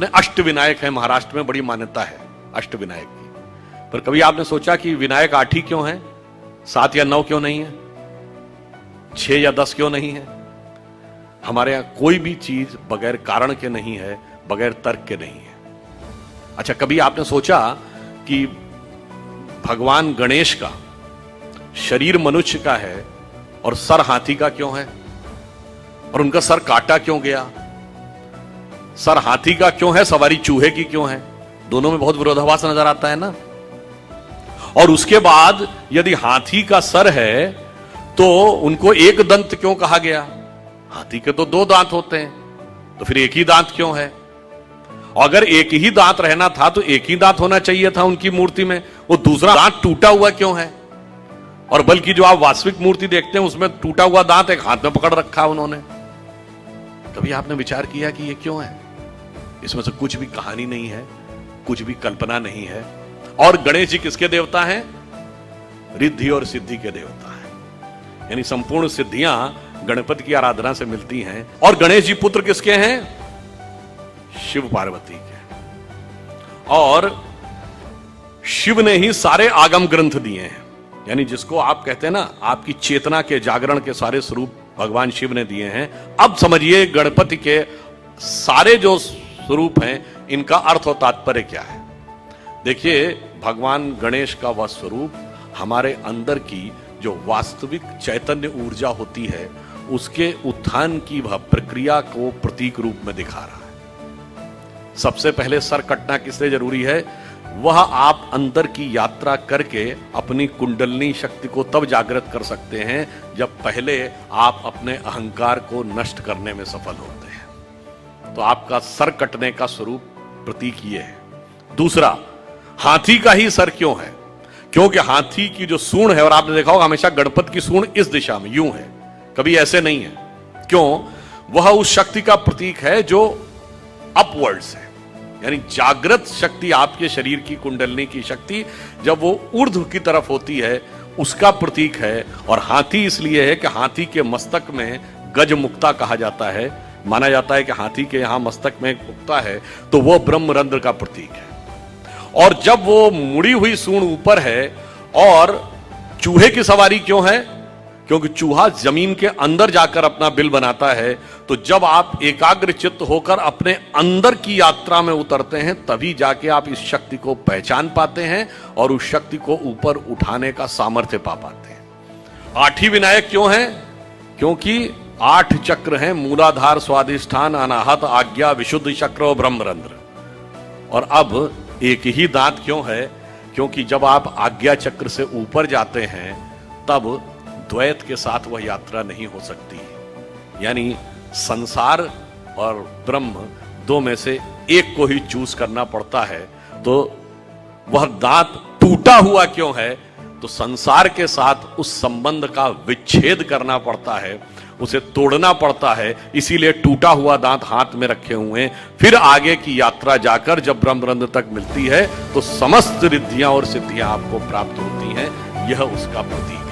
अष्ट विनायक है, महाराष्ट्र में बड़ी मान्यता है अष्ट विनायक की। पर कभी आपने सोचा कि विनायक 8 ही क्यों है, 7 या 9 क्यों नहीं है, 6 या 10 क्यों नहीं है? हमारे यहां कोई भी चीज बगैर कारण के नहीं है, बगैर तर्क के नहीं है। अच्छा, कभी आपने सोचा कि भगवान गणेश का शरीर मनुष्य का है और सर हाथी का क्यों है, और उनका सर काटा क्यों गया? सर हाथी का क्यों है, सवारी चूहे की क्यों है? दोनों में बहुत विरोधाभास नजर आता है ना। और उसके बाद यदि हाथी का सर है तो उनको एक दंत क्यों कहा गया? हाथी के तो 2 दांत होते हैं, तो फिर एक ही दांत क्यों है? अगर एक ही दांत रहना था तो एक ही दांत होना चाहिए था उनकी मूर्ति में, वो दूसरा दांत टूटा हुआ क्यों है? और बल्कि जो आप वास्तविक मूर्ति देखते हैं उसमें टूटा हुआ दांत एक हाथ में पकड़ रखा उन्होंने। कभी आपने विचार किया कि ये क्यों है? इसमें से कुछ भी कहानी नहीं है, कुछ भी कल्पना नहीं है। और गणेश जी किसके देवता हैं? रिद्धि और सिद्धि के देवता हैं, यानी संपूर्ण सिद्धियां गणपति की आराधना से मिलती हैं। और गणेश जी पुत्र किसके हैं? शिव पार्वती के। और शिव ने ही सारे आगम ग्रंथ दिए हैं, यानी जिसको आप कहते हैं ना, आपकी चेतना के जागरण के सारे स्वरूप भगवान शिव ने दिए हैं। अब समझिए गणपति के सारे जो स्वरूप हैं, इनका अर्थ और तात्पर्य क्या है। देखिए, भगवान गणेश का वह स्वरूप हमारे अंदर की जो वास्तविक चैतन्य ऊर्जा होती है, उसके उत्थान की वह प्रक्रिया को प्रतीक रूप में दिखा रहा है। सबसे पहले सर कटना किस लिए जरूरी है? वह आप अंदर की यात्रा करके अपनी कुंडलनी शक्ति को तब जागृत कर सकते हैं जब पहले आप अपने अहंकार को नष्ट करने में सफल होते हैं। तो आपका सर कटने का स्वरूप प्रतीक ये है। दूसरा, हाथी का ही सर क्यों है? क्योंकि हाथी की जो सूंड है, और आपने देखा होगा हमेशा गणपति की सूंड इस दिशा में यूं है, कभी ऐसे नहीं है। क्यों? वह उस शक्ति का प्रतीक है जो अपवर्ड्स है, यानी जागृत शक्ति, आपके शरीर की कुंडलनी की शक्ति जब वो ऊर्ध्व की तरफ होती है, उसका प्रतीक है। और हाथी इसलिए है कि हाथी के मस्तक में गज मुक्ता कहा जाता है। माना जाता है कि हाथी के यहां मस्तक में मुक्ता है, तो वो ब्रह्मरंध्र का प्रतीक है। और जब वो मुड़ी हुई सूंड ऊपर है, और चूहे की सवारी क्यों है? क्योंकि चूहा जमीन के अंदर जाकर अपना बिल बनाता है। तो जब आप एकाग्र चित्त होकर अपने अंदर की यात्रा में उतरते हैं, तभी जाके आप इस शक्ति को पहचान पाते हैं और उस शक्ति को ऊपर उठाने का सामर्थ्य पा पाते हैं। 8 ही विनायक क्यों हैं? क्योंकि 8 चक्र हैं, मूलाधार, स्वाधिष्ठान, अनाहत, आज्ञा, विशुद्ध चक्र और ब्रह्मरंध्र। और अब एक ही दांत क्यों है? क्योंकि जब आप आज्ञा चक्र से ऊपर जाते हैं, तब द्वैत के साथ वह यात्रा नहीं हो सकती, यानी संसार और ब्रह्म 2 में से एक को ही चूज करना पड़ता है। तो वह दांत टूटा हुआ क्यों है? तो संसार के साथ उस संबंध का विच्छेद करना पड़ता है, उसे तोड़ना पड़ता है। इसीलिए टूटा हुआ दांत हाथ में रखे हुए। फिर आगे की यात्रा जाकर जब ब्रह्मरंध्र तक मिलती है, तो समस्त रिद्धियां और सिद्धियां आपको प्राप्त होती हैं। यह उसका प्रतीक